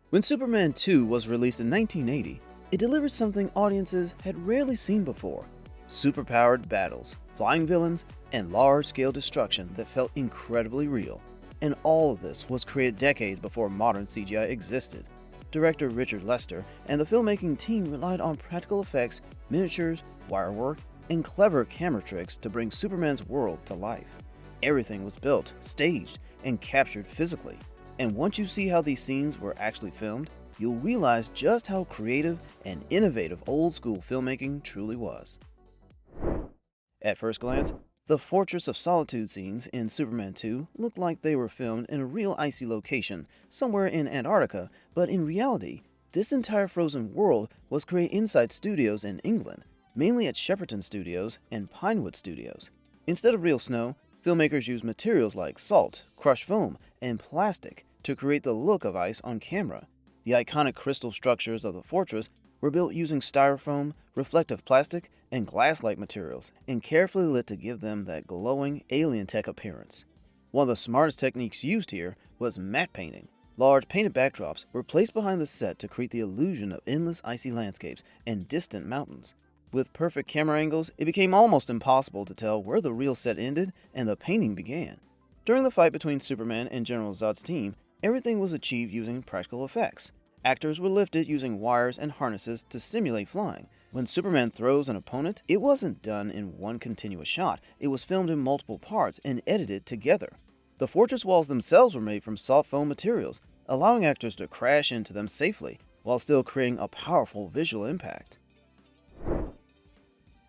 When Superman 2 was released in 1980, it delivered something audiences had rarely seen before: superpowered battles, flying villains, and large-scale destruction that felt incredibly real. And all of this was created decades before modern CGI existed. Director Richard Lester and the filmmaking team relied on practical effects, miniatures, wire work, and clever camera tricks to bring Superman's world to life. Everything was built, staged, and captured physically. And once you see how these scenes were actually filmed, you'll realize just how creative and innovative old-school filmmaking truly was. At first glance, the Fortress of Solitude scenes in Superman 2 looked like they were filmed in a real icy location somewhere in Antarctica, but in reality, this entire frozen world was created inside studios in England, mainly at Shepperton Studios and Pinewood Studios. Instead of real snow, filmmakers used materials like salt, crushed foam, and plastic to create the look of ice on camera. The iconic crystal structures of the fortress were built using styrofoam, reflective plastic, and glass-like materials, and carefully lit to give them that glowing, alien-tech appearance. One of the smartest techniques used here was matte painting. Large painted backdrops were placed behind the set to create the illusion of endless icy landscapes and distant mountains. With perfect camera angles, it became almost impossible to tell where the real set ended and the painting began. During the fight between Superman and General Zod's team, everything was achieved using practical effects. Actors were lifted using wires and harnesses to simulate flying. When Superman throws an opponent, it wasn't done in one continuous shot. It was filmed in multiple parts and edited together. The fortress walls themselves were made from soft foam materials, allowing actors to crash into them safely, while still creating a powerful visual impact.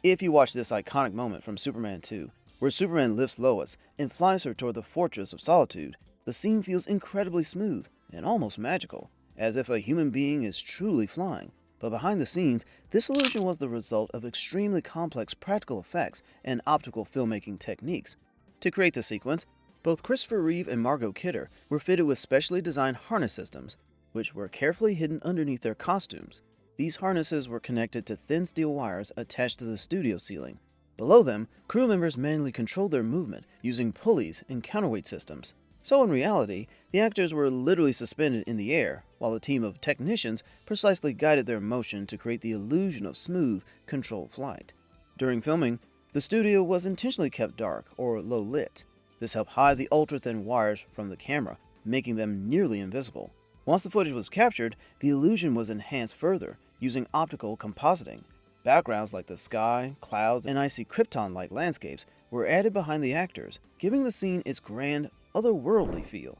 If you watch this iconic moment from Superman 2, where Superman lifts Lois and flies her toward the Fortress of Solitude, the scene feels incredibly smooth and almost magical, as if a human being is truly flying. But behind the scenes, this illusion was the result of extremely complex practical effects and optical filmmaking techniques. To create the sequence, both Christopher Reeve and Margot Kidder were fitted with specially designed harness systems, which were carefully hidden underneath their costumes. These harnesses were connected to thin steel wires attached to the studio ceiling. Below them, crew members manually controlled their movement using pulleys and counterweight systems. So in reality, the actors were literally suspended in the air, while a team of technicians precisely guided their motion to create the illusion of smooth, controlled flight. During filming, the studio was intentionally kept dark or low lit. This helped hide the ultra-thin wires from the camera, making them nearly invisible. Once the footage was captured, the illusion was enhanced further using optical compositing. Backgrounds like the sky, clouds, and icy Krypton-like landscapes were added behind the actors, giving the scene its grand, otherworldly feel.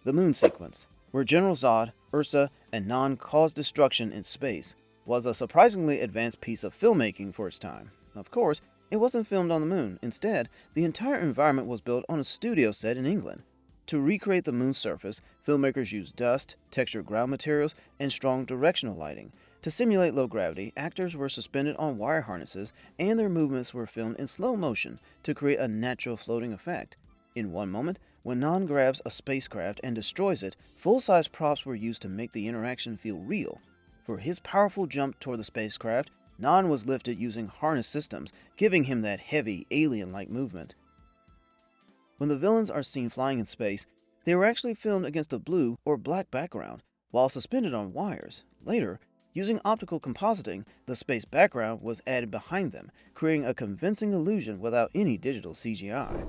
The moon sequence, where General Zod, Ursa, and Non caused destruction in space, was a surprisingly advanced piece of filmmaking for its time. Of course, it wasn't filmed on the moon. Instead, the entire environment was built on a studio set in England. To recreate the moon's surface, filmmakers used dust, textured ground materials, and strong directional lighting. To simulate low gravity, actors were suspended on wire harnesses, and their movements were filmed in slow motion to create a natural floating effect. In one moment, when Non grabs a spacecraft and destroys it, full-size props were used to make the interaction feel real. For his powerful jump toward the spacecraft, Non was lifted using harness systems, giving him that heavy, alien-like movement. When the villains are seen flying in space, they were actually filmed against a blue or black background, while suspended on wires. Later, using optical compositing, the space background was added behind them, creating a convincing illusion without any digital CGI.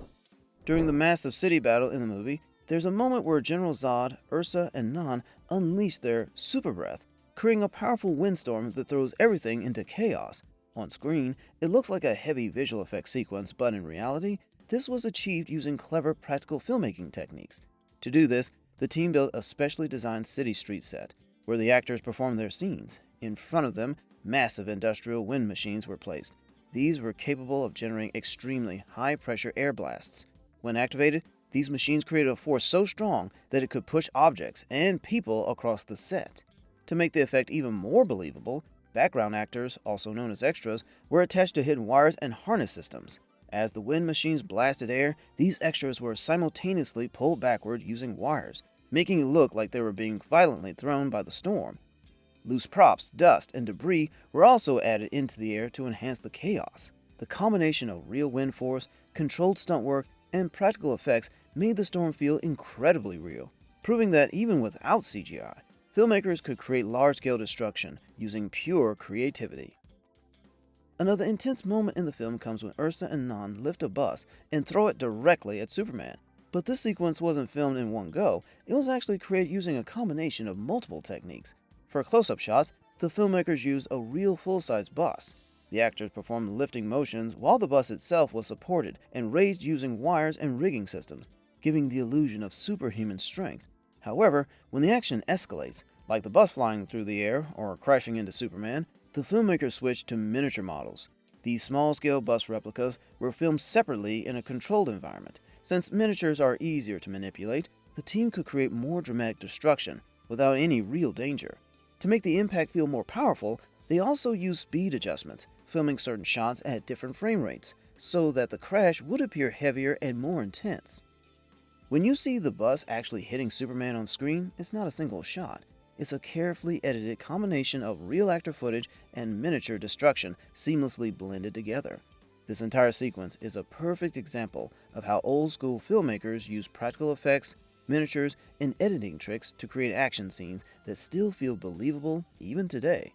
During the massive city battle in the movie, there's a moment where General Zod, Ursa, and Non unleash their super breath, creating a powerful windstorm that throws everything into chaos. On screen, it looks like a heavy visual effects sequence, but in reality, this was achieved using clever practical filmmaking techniques. To do this, the team built a specially designed city street set, where the actors performed their scenes. In front of them, massive industrial wind machines were placed. These were capable of generating extremely high-pressure air blasts. When activated, these machines created a force so strong that it could push objects and people across the set. To make the effect even more believable, background actors, also known as extras, were attached to hidden wires and harness systems. As the wind machines blasted air, these extras were simultaneously pulled backward using wires, making it look like they were being violently thrown by the storm. Loose props, dust, and debris were also added into the air to enhance the chaos. The combination of real wind force, controlled stunt work, and practical effects made the storm feel incredibly real, proving that even without CGI, filmmakers could create large-scale destruction using pure creativity. Another intense moment in the film comes when Ursa and Nan lift a bus and throw it directly at Superman. But this sequence wasn't filmed in one go, it was actually created using a combination of multiple techniques. For close-up shots, the filmmakers used a real full-size bus. The actors performed lifting motions while the bus itself was supported and raised using wires and rigging systems, giving the illusion of superhuman strength. However, when the action escalates, like the bus flying through the air or crashing into Superman, the filmmakers switched to miniature models. These small-scale bus replicas were filmed separately in a controlled environment. Since miniatures are easier to manipulate, the team could create more dramatic destruction without any real danger. To make the impact feel more powerful, they also used speed adjustments, filming certain shots at different frame rates, so that the crash would appear heavier and more intense. When you see the bus actually hitting Superman on screen, it's not a single shot. It's a carefully edited combination of real actor footage and miniature destruction seamlessly blended together. This entire sequence is a perfect example of how old-school filmmakers use practical effects, miniatures, and editing tricks to create action scenes that still feel believable even today.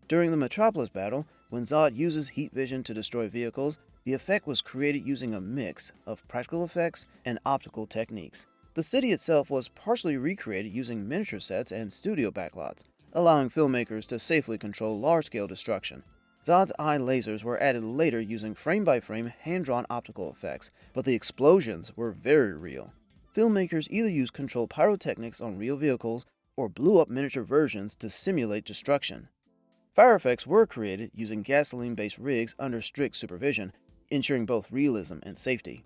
During the Metropolis battle, when Zod uses heat vision to destroy vehicles, the effect was created using a mix of practical effects and optical techniques. The city itself was partially recreated using miniature sets and studio backlots, allowing filmmakers to safely control large-scale destruction. Zod's eye lasers were added later using frame-by-frame hand-drawn optical effects, but the explosions were very real. Filmmakers either used controlled pyrotechnics on real vehicles or blew up miniature versions to simulate destruction. Fire effects were created using gasoline-based rigs under strict supervision, ensuring both realism and safety.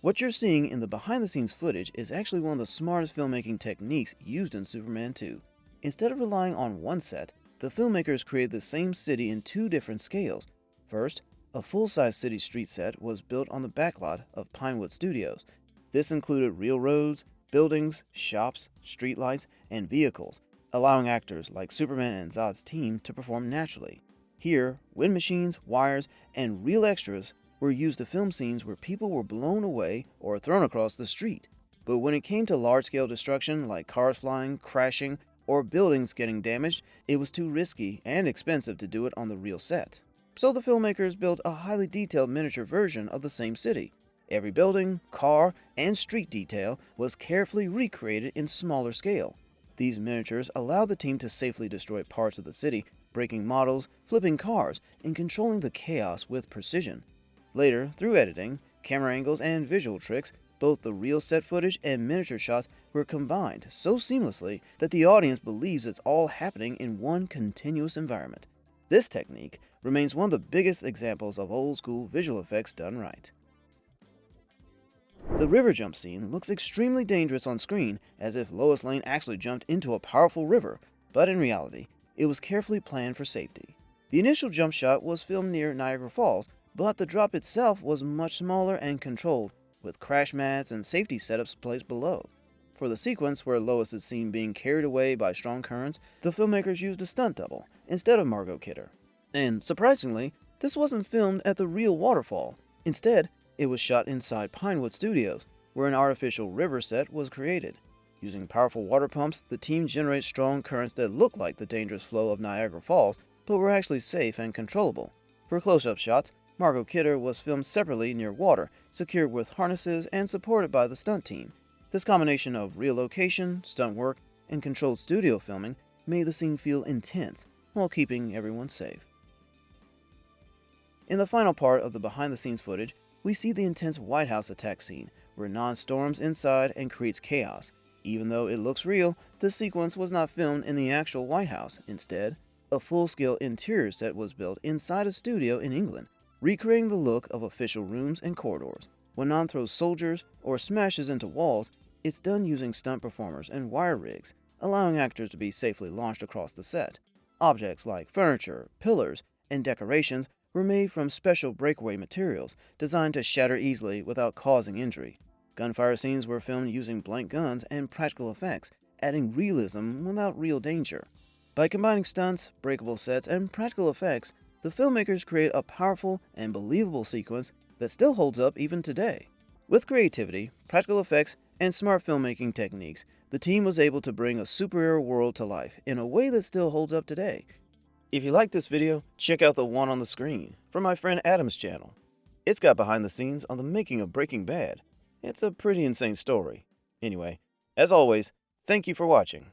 What you're seeing in the behind-the-scenes footage is actually one of the smartest filmmaking techniques used in Superman 2. Instead of relying on one set, the filmmakers created the same city in two different scales. First, a full-size city street set was built on the backlot of Pinewood Studios. This included real roads, buildings, shops, streetlights, and vehicles, allowing actors like Superman and Zod's team to perform naturally. Here, wind machines, wires, and real extras were used to film scenes where people were blown away or thrown across the street. But when it came to large-scale destruction like cars flying, crashing, or buildings getting damaged, it was too risky and expensive to do it on the real set. So the filmmakers built a highly detailed miniature version of the same city. Every building, car, and street detail was carefully recreated in smaller scale. These miniatures allowed the team to safely destroy parts of the city, breaking models, flipping cars, and controlling the chaos with precision. Later, through editing, camera angles, and visual tricks, both the real set footage and miniature shots were combined so seamlessly that the audience believes it's all happening in one continuous environment. This technique remains one of the biggest examples of old-school visual effects done right. The river jump scene looks extremely dangerous on screen, as if Lois Lane actually jumped into a powerful river, but in reality, it was carefully planned for safety. The initial jump shot was filmed near Niagara Falls, but the drop itself was much smaller and controlled, with crash mats and safety setups placed below. For the sequence where Lois is seen being carried away by strong currents, the filmmakers used a stunt double instead of Margot Kidder. And surprisingly, this wasn't filmed at the real waterfall. Instead, it was shot inside Pinewood Studios, where an artificial river set was created. Using powerful water pumps, the team generates strong currents that look like the dangerous flow of Niagara Falls, but were actually safe and controllable. For close-up shots, Margot Kidder was filmed separately near water, secured with harnesses and supported by the stunt team. This combination of real location, stunt work, and controlled studio filming made the scene feel intense while keeping everyone safe. In the final part of the behind-the-scenes footage, we see the intense White House attack scene, where Nan storms inside and creates chaos. Even though it looks real, this sequence was not filmed in the actual White House. Instead, a full-scale interior set was built inside a studio in England, recreating the look of official rooms and corridors. When Nan throws soldiers or smashes into walls, it's done using stunt performers and wire rigs, allowing actors to be safely launched across the set. Objects like furniture, pillars, and decorations were made from special breakaway materials designed to shatter easily without causing injury. Gunfire scenes were filmed using blank guns and practical effects, adding realism without real danger. By combining stunts, breakable sets, and practical effects, the filmmakers create a powerful and believable sequence that still holds up even today. With creativity, practical effects, and smart filmmaking techniques, the team was able to bring a superhero world to life in a way that still holds up today. If you like this video, check out the one on the screen from my friend Adam's channel. It's got behind the scenes on the making of Breaking Bad. It's a pretty insane story. Anyway, as always, thank you for watching.